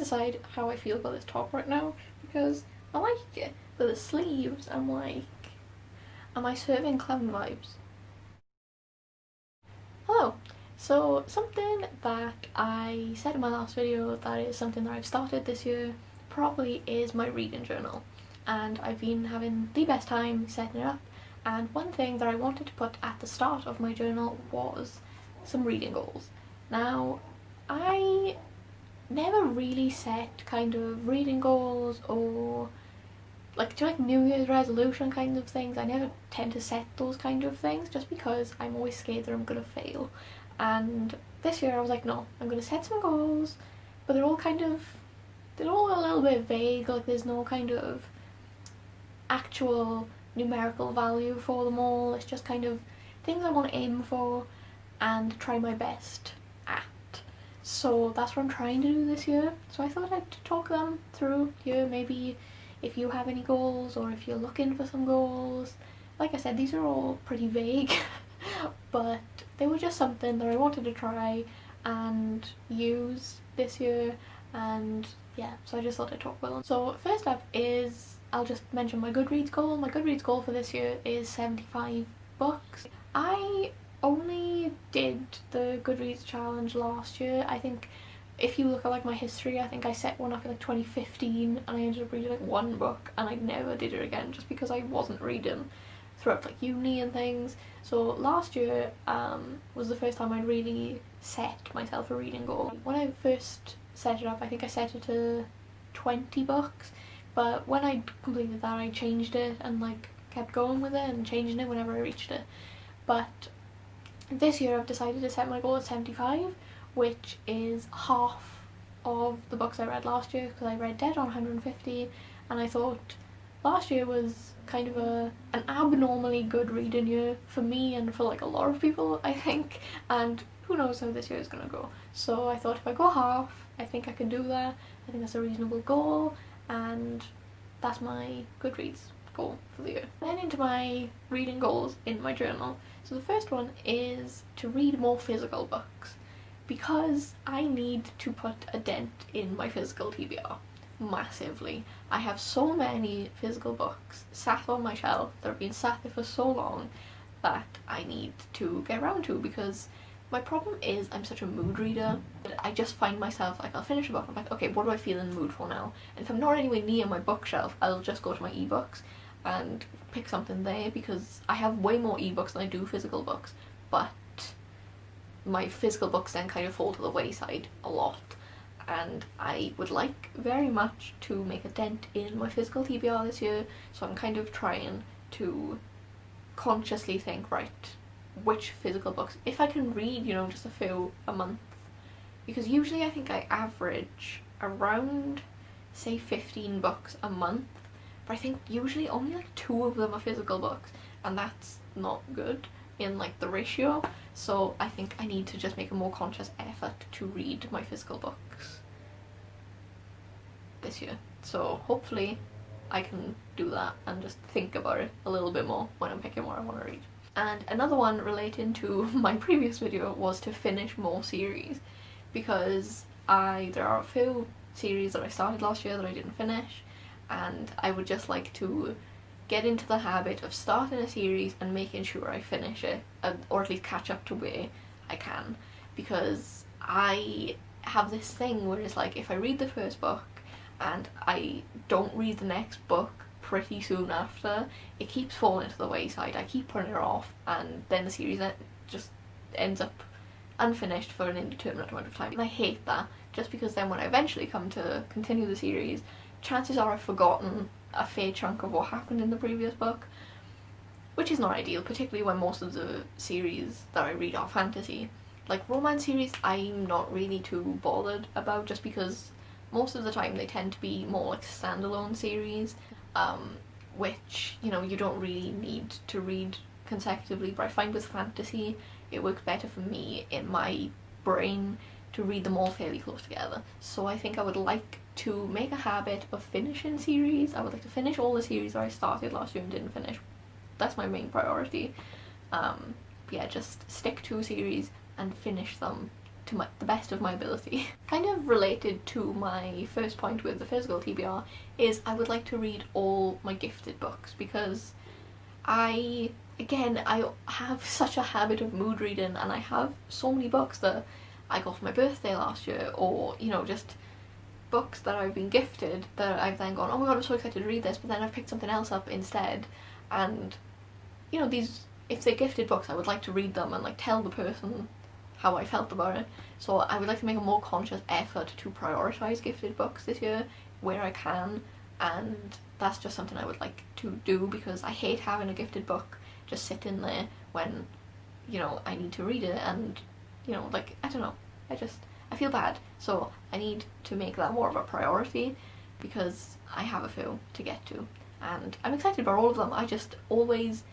decide how I feel about this top right now, because I like it, but the sleeves, I'm like, am I serving clown vibes? Hello! So something that I said in my last video that is something that I've started this year probably is my reading journal, and I've been having the best time setting it up. And one thing that I wanted to put at the start of my journal was some reading goals. Now, I never really set kind of reading goals or like New Year's resolution kind of things. I never tend to set those kind of things just because I'm always scared that I'm gonna fail. And this year I was like, no, I'm gonna set some goals, but they're all a little bit vague. Like there's no kind of actual numerical value for them all. It's just kind of things I want to aim for and try my best at. So that's what I'm trying to do this year. So I thought I'd talk them through here. Maybe if you have any goals or if you're looking for some goals. Like I said, these are all pretty vague, but they were just something that I wanted to try and use this year, and yeah, so I just thought I'd talk about them. So first up is, I'll just mention my Goodreads goal. My Goodreads goal for this year is 75 books. I only did the Goodreads challenge last year. I think if you look at like my history, I think I set one up in like 2015 and I ended up reading like one book and I never did it again just because I wasn't reading throughout like uni and things. So last year was the first time I really set myself a reading goal. When I first set it up, I think I set it to 20 books, but when I completed that I changed it and like kept going with it and changing it whenever I reached it. But this year I've decided to set my goal at 75, which is half of the books I read last year, because I read Dead on 150 and I thought last year was kind of an abnormally good reading year for me and for like a lot of people, I think, and who knows how this year is gonna go. So I thought if I go half, I think I can do that. I think that's a reasonable goal, and that's my Goodreads goal for the year. Then into my reading goals in my journal. So the first one is to read more physical books, because I need to put a dent in my physical TBR massively. I have so many physical books sat on my shelf that have been sat there for so long that I need to get around to, because my problem is I'm such a mood reader. I just find myself like, I'll finish a book and I'm like, okay, what do I feel in the mood for now? And if I'm not anywhere near my bookshelf, I'll just go to my ebooks and pick something there, because I have way more ebooks than I do physical books, but my physical books then kind of fall to the wayside a lot, and I would like very much to make a dent in my physical TBR this year. So I'm kind of trying to consciously think, right, which physical books, if I can read, you know, just a few a month, because usually I think I average around, say, 15 books a month, but I think usually only like 2 of them are physical books, and that's not good in like the ratio. So I think I need to just make a more conscious effort to read my physical books this year. So hopefully I can do that and just think about it a little bit more when I'm picking what I want to read. And another one relating to my previous video was to finish more series, because there are a few series that I started last year that I didn't finish, and I would just like to get into the habit of starting a series and making sure I finish it, or at least catch up to where I can, because I have this thing where it's like, if I read the first book and I don't read the next book pretty soon after, it keeps falling to the wayside. I keep putting it off, and then the series just ends up unfinished for an indeterminate amount of time. And I hate that, just because then when I eventually come to continue the series, chances are I've forgotten a fair chunk of what happened in the previous book, which is not ideal, particularly when most of the series that I read are fantasy. Like romance series, I'm not really too bothered about, just because most of the time they tend to be more like standalone series, which, you know, you don't really need to read consecutively. But I find with fantasy it works better for me in my brain to read them all fairly close together. So I think I would like to make a habit of finishing series. I would like to finish all the series that I started last year and didn't finish. That's my main priority. Yeah, just stick to a series and finish them to the best of my ability. Kind of related to my first point with the physical TBR is I would like to read all my gifted books, because I have such a habit of mood reading, and I have so many books that I got for my birthday last year, or, you know, just books that I've been gifted that I've then gone, oh my god, I'm so excited to read this, but then I've picked something else up instead. And, you know, these, if they're gifted books, I would like to read them and like tell the person how I felt about it. So I would like to make a more conscious effort to prioritise gifted books this year where I can, and that's just something I would like to do, because I hate having a gifted book just sitting there when, you know, I need to read it, and, you know, like, I don't know, I feel bad. So I need to make that more of a priority, because I have a few to get to, and I'm excited about all of them. I just always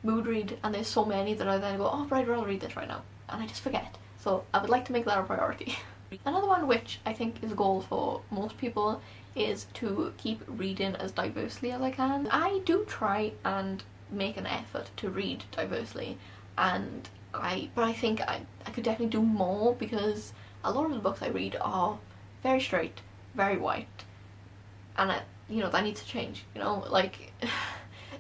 mood read, and there's so many that I then go, oh right, I'll read this right now, and I just forget. So I would like to make that a priority. Another one which I think is a goal for most people is to keep reading as diversely as I can. I do try and make an effort to read diversely, and but I think I could definitely do more, because a lot of the books I read are very straight, very white, and you know, that needs to change, you know, like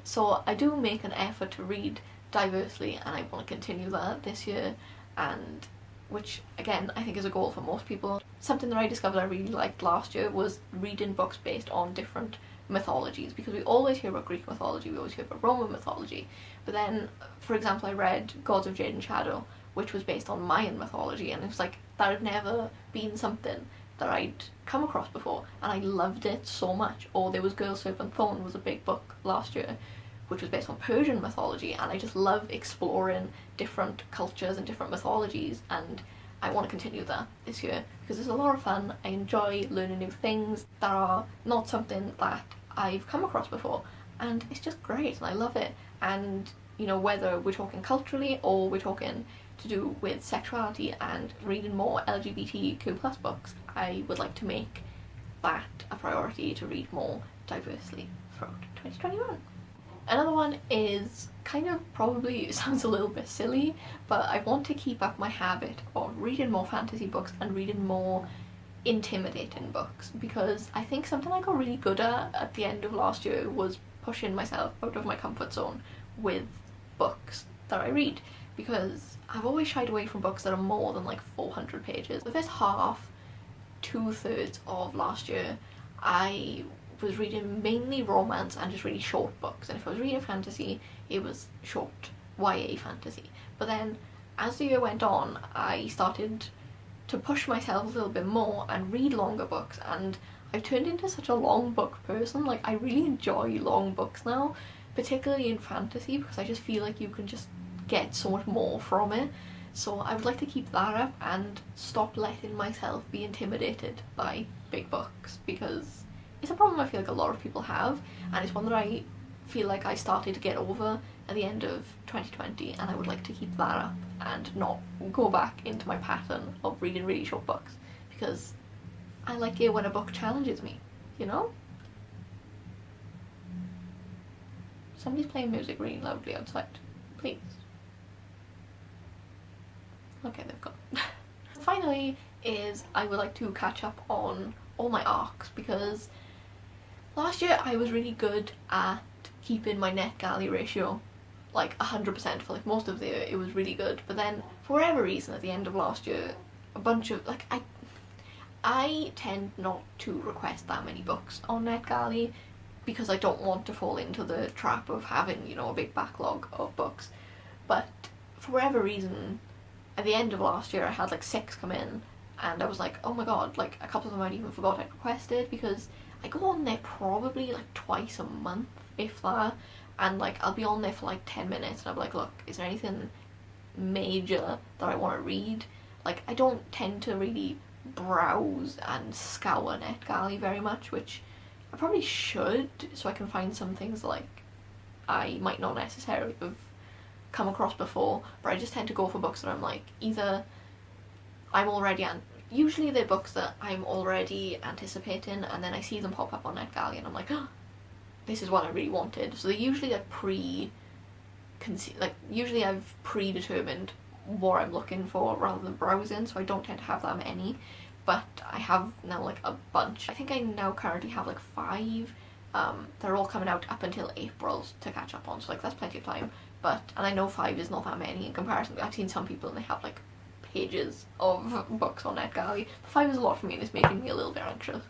so I do make an effort to read diversely, and I want to continue that this year, and which again I think is a goal for most people. Something that I discovered I really liked last year was reading books based on different mythologies, because we always hear about Greek mythology, we always hear about Roman mythology, but then, for example, I read Gods of Jade and Shadow, which was based on Mayan mythology, and it was like, that had never been something that I'd come across before, and I loved it so much. Or there was Girl, Serpent, Thorn was a big book last year, which was based on Persian mythology, and I just love exploring different cultures and different mythologies, and I want to continue that this year, because it's a lot of fun. I enjoy learning new things that are not something that I've come across before, and it's just great, and I love it. And, you know, whether we're talking culturally or we're talking to do with sexuality and reading more LGBTQ+ books, I would like to make that a priority, to read more diversely throughout 2021. Another one is kind of, probably sounds a little bit silly, but I want to keep up my habit of reading more fantasy books and reading more intimidating books, because I think something I got really good at the end of last year was pushing myself out of my comfort zone with books that I read, because I've always shied away from books that are more than like 400 pages. The first half, 2/3 of last year, I was reading mainly romance and just really short books, and if I was reading fantasy, it was short YA fantasy. But then as the year went on, I started to push myself a little bit more and read longer books, and I've turned into such a long book person. Like, I really enjoy long books now, particularly in fantasy, because I just feel like you can just get so much more from it. So I would like to keep that up and stop letting myself be intimidated by big books, because it's a problem I feel like a lot of people have, and it's one that I feel like I started to get over at the end of 2020, and I would like to keep that up and not go back into my pattern of reading really short books, because I like it when a book challenges me, you know? Somebody's playing music really loudly outside. Please. Okay, they've gone. Finally is I would like to catch up on all my arcs, because last year I was really good at keeping my NetGalley ratio like 100% for like most of the year. It was really good, but then for whatever reason at the end of last year, a bunch of like, I tend not to request that many books on NetGalley, because I don't want to fall into the trap of having, you know, a big backlog of books. But for whatever reason, at the end of last year I had like 6 come in, and I was like, oh my god, like a couple of them I'd even forgot I'd requested, because I go on there probably like twice a month, if that, and like I'll be on there for like 10 minutes and I'll be like, look, is there anything major that I want to read? Like, I don't tend to really browse and scour NetGalley very much, which I probably should, so I can find some things like I might not necessarily have come across before, but I just tend to go for books that I'm like, either I'm already, usually they're books that I'm already anticipating, and then I see them pop up on NetGalley and I'm like, oh, this is what I really wanted. So they're usually like usually I've predetermined what I'm looking for rather than browsing, so I don't tend to have that many. But I have now like a bunch. I think I now currently have like 5. They're all coming out up until April to catch up on, so like that's plenty of time. But, and I know 5 is not that many in comparison. I've seen some people and they have like pages of books on NetGalley. 5 is a lot for me and it's making me a little bit anxious.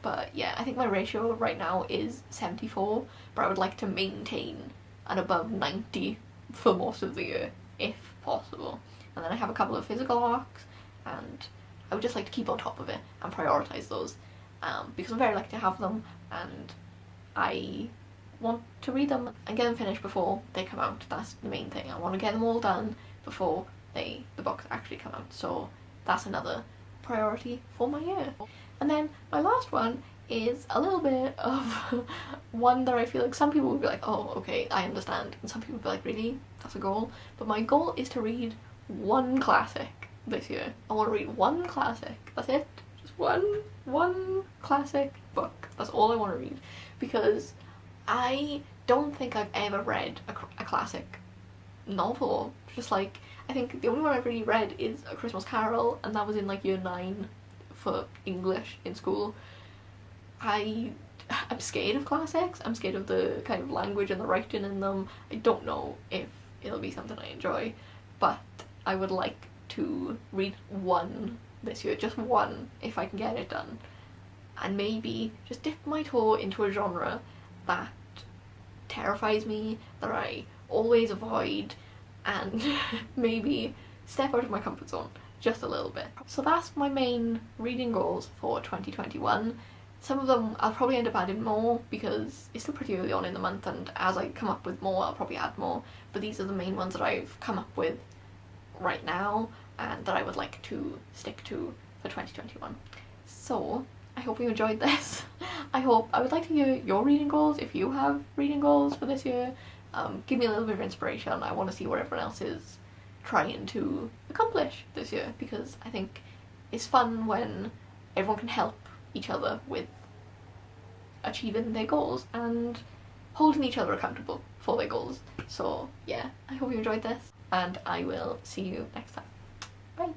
But yeah, I think my ratio right now is 74, but I would like to maintain an above 90 for most of the year, if possible. And then I have a couple of physical arcs, and I would just like to keep on top of it and prioritise those, because I'm very lucky to have them, and I want to read them and get them finished before they come out. That's the main thing. I want to get them all done before the books actually come out, so that's another priority for my year. And then my last one is a little bit of one that I feel like some people would be like, oh okay, I understand, and some people would be like, really? That's a goal? But my goal is to read one classic this year. I want to read one classic. That's it. Just one classic book. That's all I want to read, because I don't think I've ever read a classic novel. Just like, I think the only one I've really read is A Christmas Carol, and that was in like year 9 for English in school. I'm scared of classics. I'm scared of the kind of language and the writing in them. I don't know if it'll be something I enjoy, but I would like to read one this year, just one, if I can get it done, and maybe just dip my toe into a genre that terrifies me, that I always avoid, and maybe step out of my comfort zone just a little bit. So that's my main reading goals for 2021. Some of them I'll probably end up adding more because it's still pretty early on in the month, and as I come up with more I'll probably add more, but these are the main ones that I've come up with right now and that I would like to stick to for 2021. So I hope you enjoyed this. I would like to hear your reading goals. If you have reading goals for this year, give me a little bit of inspiration. I want to see what everyone else is trying to accomplish this year, because I think it's fun when everyone can help each other with achieving their goals and holding each other accountable for their goals. So yeah, I hope you enjoyed this, and I will see you next time. Bye!